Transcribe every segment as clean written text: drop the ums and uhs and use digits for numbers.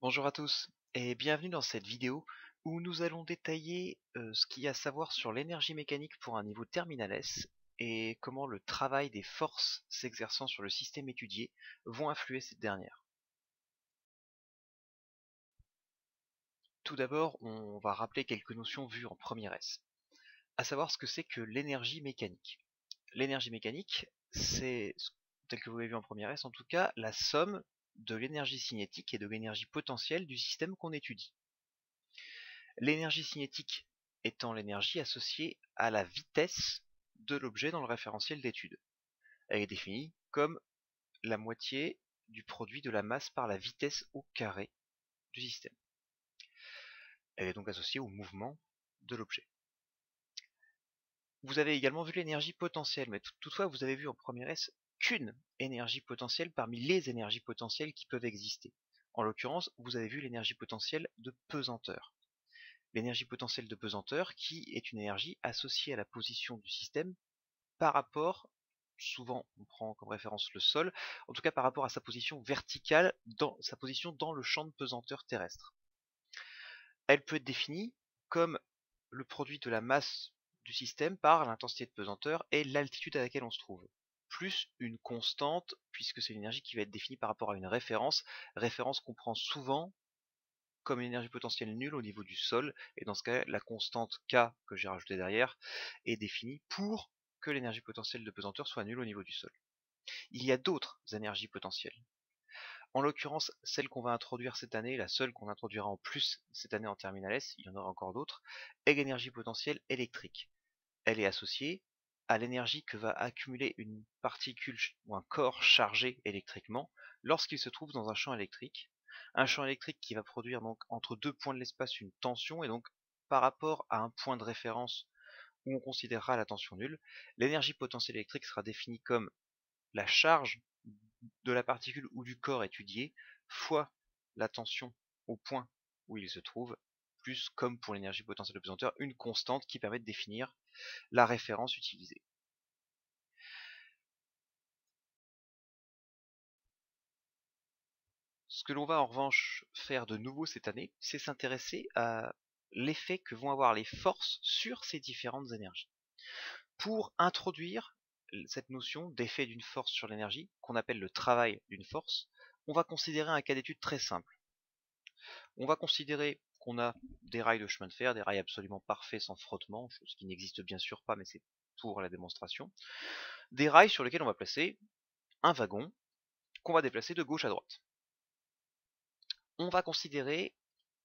Bonjour à tous et bienvenue dans cette vidéo où nous allons détailler ce qu'il y a à savoir sur l'énergie mécanique pour un niveau terminal S et comment le travail des forces s'exerçant sur le système étudié vont influer cette dernière. Tout d'abord, on va rappeler quelques notions vues en première S, à savoir ce que c'est que l'énergie mécanique. L'énergie mécanique, c'est, tel que vous l'avez vu en première S en tout cas, la somme de l'énergie cinétique et de l'énergie potentielle du système qu'on étudie. L'énergie cinétique étant l'énergie associée à la vitesse de l'objet dans le référentiel d'étude. Elle est définie comme la moitié du produit de la masse par la vitesse au carré du système. Elle est donc associée au mouvement de l'objet. Vous avez également vu l'énergie potentielle, mais toutefois vous avez vu en première S qu'une énergie potentielle parmi les énergies potentielles qui peuvent exister. En l'occurrence, vous avez vu l'énergie potentielle de pesanteur. L'énergie potentielle de pesanteur qui est une énergie associée à la position du système par rapport, souvent on prend comme référence le sol, en tout cas par rapport à sa position verticale, dans sa position dans le champ de pesanteur terrestre. Elle peut être définie comme le produit de la masse du système par l'intensité de pesanteur et l'altitude à laquelle on se trouve, plus une constante, puisque c'est une énergie qui va être définie par rapport à une référence qu'on prend souvent comme une énergie potentielle nulle au niveau du sol, et dans ce cas, la constante K que j'ai rajoutée derrière est définie pour que l'énergie potentielle de pesanteur soit nulle au niveau du sol. Il y a d'autres énergies potentielles. En l'occurrence, celle qu'on va introduire cette année, la seule qu'on introduira en plus cette année en terminale S, il y en aura encore d'autres, est l'énergie potentielle électrique. Elle est associée à l'énergie que va accumuler une particule ou un corps chargé électriquement lorsqu'il se trouve dans un champ électrique. Un champ électrique qui va produire donc entre deux points de l'espace une tension, et donc par rapport à un point de référence où on considérera la tension nulle, l'énergie potentielle électrique sera définie comme la charge de la particule ou du corps étudié fois la tension au point où il se trouve, plus, comme pour l'énergie potentielle de pesanteur, une constante qui permet de définir la référence utilisée. Ce que l'on va en revanche faire de nouveau cette année, c'est s'intéresser à l'effet que vont avoir les forces sur ces différentes énergies. Pour introduire cette notion d'effet d'une force sur l'énergie, qu'on appelle le travail d'une force, on va considérer un cas d'étude très simple. On va considérer qu'on a des rails de chemin de fer, des rails absolument parfaits sans frottement, chose qui n'existe bien sûr pas, mais c'est pour la démonstration. Des rails sur lesquels on va placer un wagon qu'on va déplacer de gauche à droite. On va considérer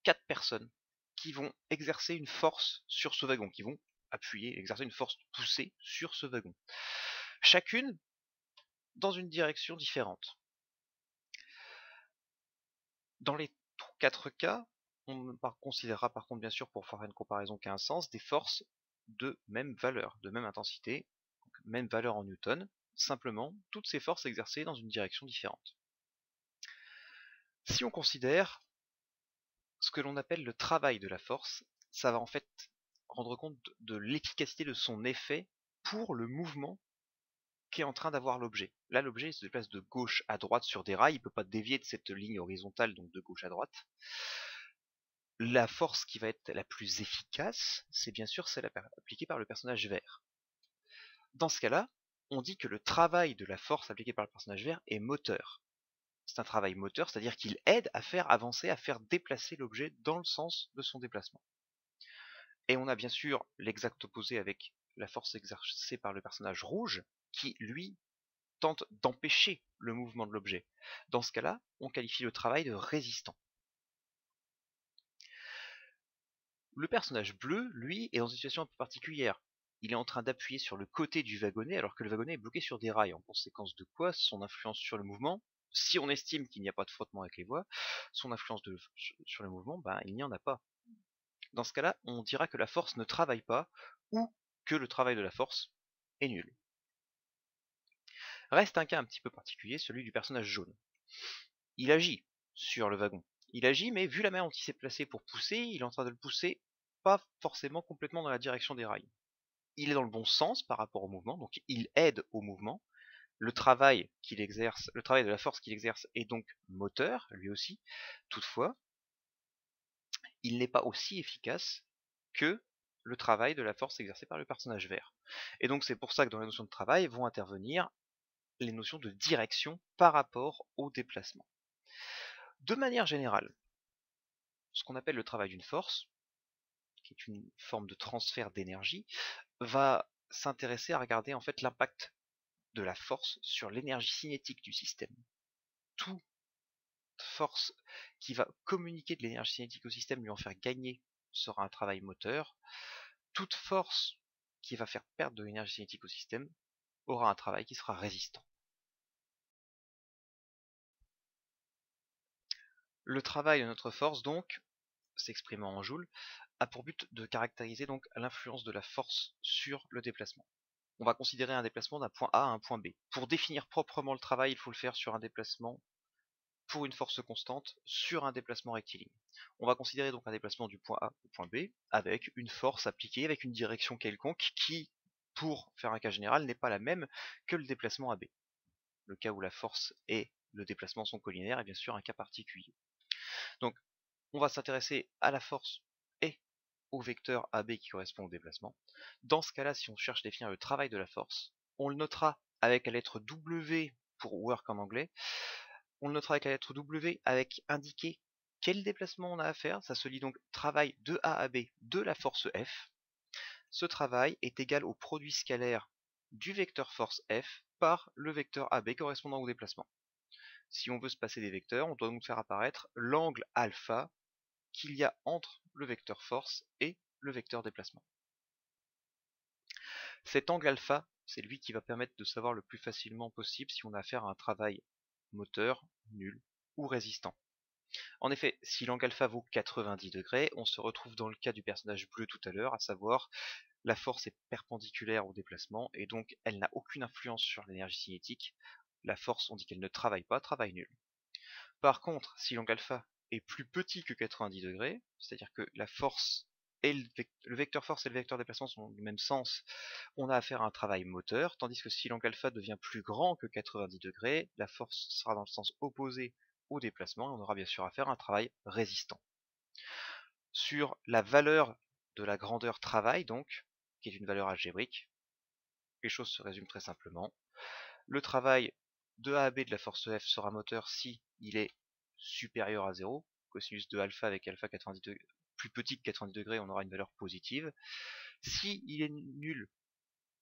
4 personnes qui vont exercer une force sur ce wagon, qui vont appuyer, exercer une force poussée sur ce wagon. Chacune dans une direction différente. Dans les 4 cas, on considérera par contre bien sûr, pour faire une comparaison qui a un sens, des forces de même valeur, de même intensité, donc même valeur en newton, simplement toutes ces forces exercées dans une direction différente. Si on considère ce que l'on appelle le travail de la force, ça va en fait rendre compte de l'efficacité de son effet pour le mouvement qu'est en train d'avoir l'objet. Là, l'objet se déplace de gauche à droite sur des rails, il ne peut pas dévier de cette ligne horizontale, donc de gauche à droite. La force qui va être la plus efficace, c'est bien sûr celle appliquée par le personnage vert. Dans ce cas-là, on dit que le travail de la force appliquée par le personnage vert est moteur. C'est un travail moteur, c'est-à-dire qu'il aide à faire avancer, à faire déplacer l'objet dans le sens de son déplacement. Et on a bien sûr l'exact opposé avec la force exercée par le personnage rouge, qui, lui, tente d'empêcher le mouvement de l'objet. Dans ce cas-là, on qualifie le travail de résistant. Le personnage bleu, lui, est dans une situation un peu particulière. Il est en train d'appuyer sur le côté du wagonnet alors que le wagonnet est bloqué sur des rails, en conséquence de quoi son influence sur le mouvement, si on estime qu'il n'y a pas de frottement avec les voies, son influence sur le mouvement, il n'y en a pas. Dans ce cas-là, on dira que la force ne travaille pas, ou que le travail de la force est nul. Reste un cas un petit peu particulier, celui du personnage jaune. Il agit sur le wagon. Il agit, mais vu la manière dont il s'est placé pour pousser, il est en train de le pousser pas forcément complètement dans la direction des rails. Il est dans le bon sens par rapport au mouvement, donc il aide au mouvement. Le travail qu'il exerce, le travail de la force qu'il exerce est donc moteur, lui aussi. Toutefois, il n'est pas aussi efficace que le travail de la force exercée par le personnage vert. Et donc c'est pour ça que dans les notions de travail vont intervenir les notions de direction par rapport au déplacement. De manière générale, ce qu'on appelle le travail d'une force, qui est une forme de transfert d'énergie, va s'intéresser à regarder en fait l'impact de la force sur l'énergie cinétique du système. Toute force qui va communiquer de l'énergie cinétique au système, lui en faire gagner, sera un travail moteur. Toute force qui va faire perdre de l'énergie cinétique au système aura un travail qui sera résistant. Le travail de notre force, donc, s'exprimant en joules, a pour but de caractériser donc l'influence de la force sur le déplacement. On va considérer un déplacement d'un point A à un point B. Pour définir proprement le travail, il faut le faire sur un déplacement pour une force constante sur un déplacement rectiligne. On va considérer donc un déplacement du point A au point B avec une force appliquée, avec une direction quelconque qui, pour faire un cas général, n'est pas la même que le déplacement AB. Le cas où la force et le déplacement sont collinaires est bien sûr un cas particulier. Donc on va s'intéresser à la force et au vecteur AB qui correspond au déplacement. Dans ce cas-là, si on cherche à définir le travail de la force, on le notera avec la lettre W pour work en anglais. On le notera avec la lettre W avec indiqué quel déplacement on a à faire. Ça se lit donc travail de A à B de la force F. Ce travail est égal au produit scalaire du vecteur force F par le vecteur AB correspondant au déplacement. Si on veut se passer des vecteurs, on doit donc faire apparaître l'angle alpha qu'il y a entre le vecteur force et le vecteur déplacement. Cet angle alpha, c'est lui qui va permettre de savoir le plus facilement possible si on a affaire à un travail moteur, nul ou résistant. En effet, si l'angle alpha vaut 90 degrés, on se retrouve dans le cas du personnage bleu tout à l'heure, à savoir la force est perpendiculaire au déplacement et donc elle n'a aucune influence sur l'énergie cinétique. La force, on dit qu'elle ne travaille pas, travail nul. Par contre, si l'angle alpha est plus petit que 90 degrés, c'est-à-dire que la force et le vecteur force et le vecteur déplacement sont du même sens, on a affaire à un travail moteur, tandis que si l'angle alpha devient plus grand que 90 degrés, la force sera dans le sens opposé au déplacement et on aura bien sûr affaire à un travail résistant. Sur la valeur de la grandeur travail, donc, qui est une valeur algébrique, les choses se résument très simplement. Le travail de A à B de la force F sera moteur si il est supérieur à 0. Cosinus de alpha avec alpha 90 degrés, plus petit que 90 degrés, on aura une valeur positive. Si il est nul,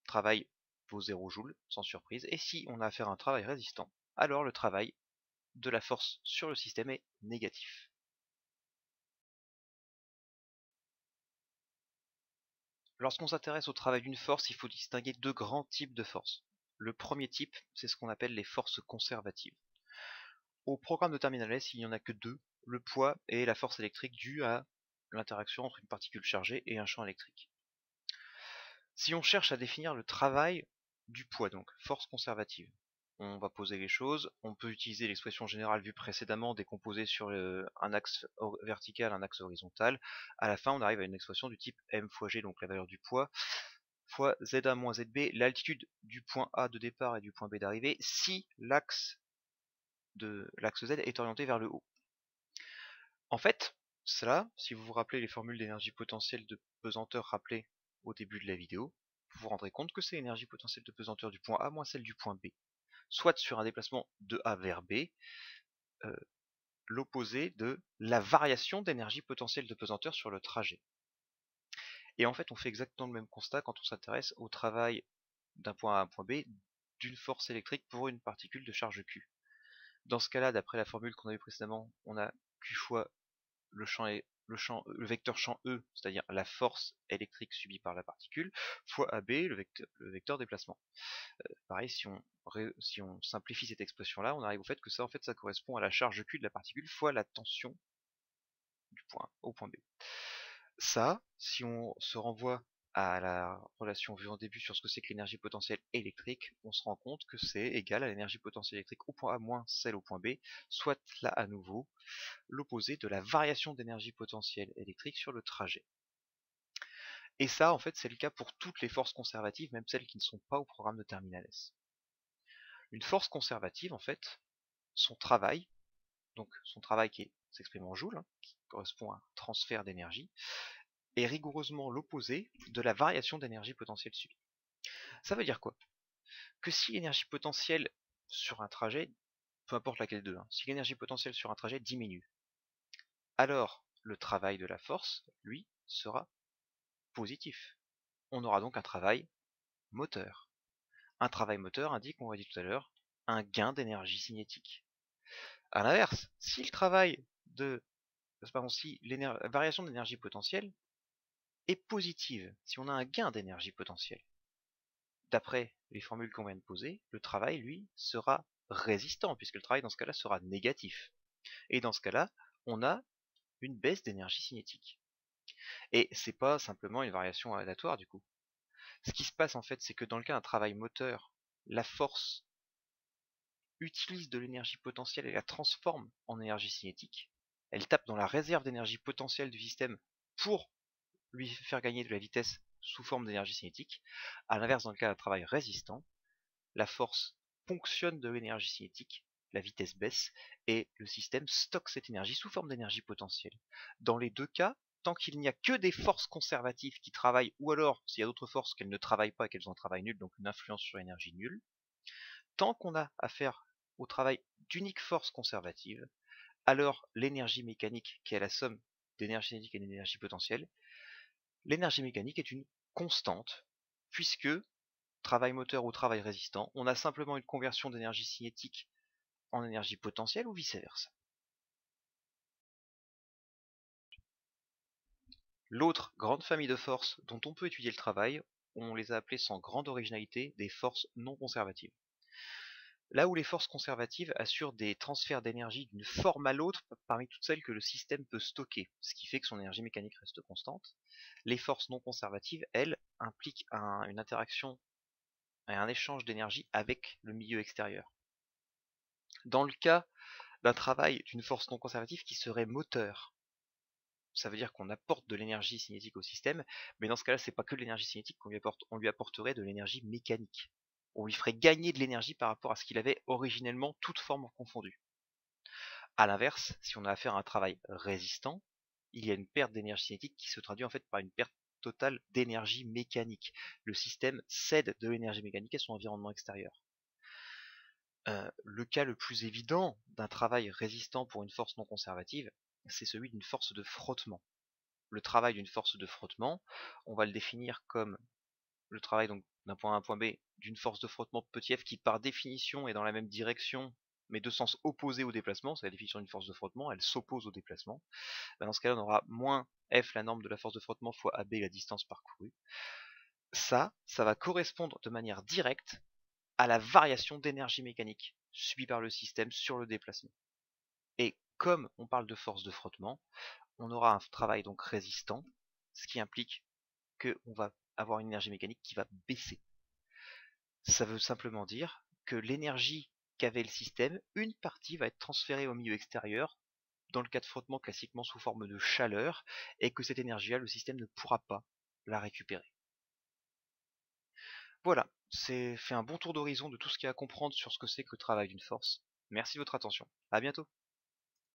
travail vaut 0 joule, sans surprise. Et si on a affaire à un travail résistant, alors le travail de la force sur le système est négatif. Lorsqu'on s'intéresse au travail d'une force, il faut distinguer deux grands types de forces. Le premier type, c'est ce qu'on appelle les forces conservatives. Au programme de Terminal S, il n'y en a que deux, le poids et la force électrique due à l'interaction entre une particule chargée et un champ électrique. Si on cherche à définir le travail du poids, donc force conservative, on va poser les choses, on peut utiliser l'expression générale vue précédemment décomposée sur un axe vertical, un axe horizontal. À la fin, on arrive à une expression du type m fois g, donc la valeur du poids, fois za moins zb, l'altitude du point A de départ et du point B d'arrivée, si l'axe Z est orienté vers le haut. En fait, cela, si vous vous rappelez les formules d'énergie potentielle de pesanteur rappelées au début de la vidéo, vous vous rendrez compte que c'est l'énergie potentielle de pesanteur du point A moins celle du point B. Soit sur un déplacement de A vers B, l'opposé de la variation d'énergie potentielle de pesanteur sur le trajet. Et en fait, on fait exactement le même constat quand on s'intéresse au travail d'un point A à un point B d'une force électrique pour une particule de charge Q. Dans ce cas-là, d'après la formule qu'on a vue précédemment, on a Q fois le vecteur champ E, c'est-à-dire la force électrique subie par la particule, fois AB, le vecteur déplacement. Pareil, si on simplifie cette expression-là, on arrive au fait que ça, en fait, ça correspond à la charge Q de la particule fois la tension du point A au point B. Ça, si on se renvoie à la relation vue en début sur ce que c'est que l'énergie potentielle électrique, on se rend compte que c'est égal à l'énergie potentielle électrique au point A moins celle au point B, soit là à nouveau l'opposé de la variation d'énergie potentielle électrique sur le trajet. Et ça, en fait, c'est le cas pour toutes les forces conservatives, même celles qui ne sont pas au programme de Terminal S. Une force conservative, en fait, son travail, donc son travail qui s'exprime en joules, hein, qui correspond à un transfert d'énergie, est rigoureusement l'opposé de la variation d'énergie potentielle subie. Ça veut dire quoi? Que si l'énergie potentielle sur un trajet, peu importe laquelle d'eux, hein, si l'énergie potentielle sur un trajet diminue, alors le travail de la force, lui, sera positif. On aura donc un travail moteur. Un travail moteur indique, on l'a dit tout à l'heure, un gain d'énergie cinétique. A l'inverse, si le travail de, pardon, si la variation d'énergie potentielle est positive, si on a un gain d'énergie potentielle, d'après les formules qu'on vient de poser, le travail, lui, sera résistant, puisque le travail dans ce cas-là sera négatif. Et dans ce cas-là, on a une baisse d'énergie cinétique. Et c'est pas simplement une variation aléatoire du coup. Ce qui se passe en fait, c'est que dans le cas d'un travail moteur, la force utilise de l'énergie potentielle et la transforme en énergie cinétique. Elle tape dans la réserve d'énergie potentielle du système pour lui faire gagner de la vitesse sous forme d'énergie cinétique. A l'inverse, dans le cas d'un travail résistant, la force ponctionne de l'énergie cinétique, la vitesse baisse, et le système stocke cette énergie sous forme d'énergie potentielle. Dans les deux cas, tant qu'il n'y a que des forces conservatives qui travaillent, ou alors s'il y a d'autres forces qu'elles ne travaillent pas et qu'elles ont un travail nul, donc une influence sur l'énergie nulle, tant qu'on a affaire au travail d'unique force conservative, alors l'énergie mécanique, qui est la somme d'énergie cinétique et d'énergie potentielle, l'énergie mécanique est une constante, puisque travail moteur ou travail résistant, on a simplement une conversion d'énergie cinétique en énergie potentielle ou vice-versa. L'autre grande famille de forces dont on peut étudier le travail, on les a appelées sans grande originalité des forces non conservatives. Là où les forces conservatives assurent des transferts d'énergie d'une forme à l'autre parmi toutes celles que le système peut stocker, ce qui fait que son énergie mécanique reste constante, les forces non conservatives, elles, impliquent une interaction et un échange d'énergie avec le milieu extérieur. Dans le cas d'un travail d'une force non conservative qui serait moteur, ça veut dire qu'on apporte de l'énergie cinétique au système, mais dans ce cas-là, c'est pas que de l'énergie cinétique qu'on lui apporte, on lui apporterait de l'énergie mécanique. On lui ferait gagner de l'énergie par rapport à ce qu'il avait originellement, toute forme confondue. A l'inverse, si on a affaire à un travail résistant, il y a une perte d'énergie cinétique qui se traduit en fait par une perte totale d'énergie mécanique. Le système cède de l'énergie mécanique à son environnement extérieur. Le cas le plus évident d'un travail résistant pour une force non conservative, c'est celui d'une force de frottement. Le travail d'une force de frottement, on va le définir comme le travail donc d'un point A à un point B d'une force de frottement petit f qui par définition est dans la même direction mais de sens opposé au déplacement, c'est la définition d'une force de frottement, elle s'oppose au déplacement. Dans ce cas-là, on aura moins F la norme de la force de frottement fois AB la distance parcourue. Ça va correspondre de manière directe à la variation d'énergie mécanique subie par le système sur le déplacement. Et comme on parle de force de frottement, on aura un travail donc résistant, ce qui implique qu'on va avoir une énergie mécanique qui va baisser. Ça veut simplement dire que l'énergie qu'avait le système, une partie va être transférée au milieu extérieur, dans le cas de frottement classiquement sous forme de chaleur, et que cette énergie-là, le système ne pourra pas la récupérer. Voilà, c'est fait un bon tour d'horizon de tout ce qu'il y a à comprendre sur ce que c'est que le travail d'une force. Merci de votre attention. À bientôt.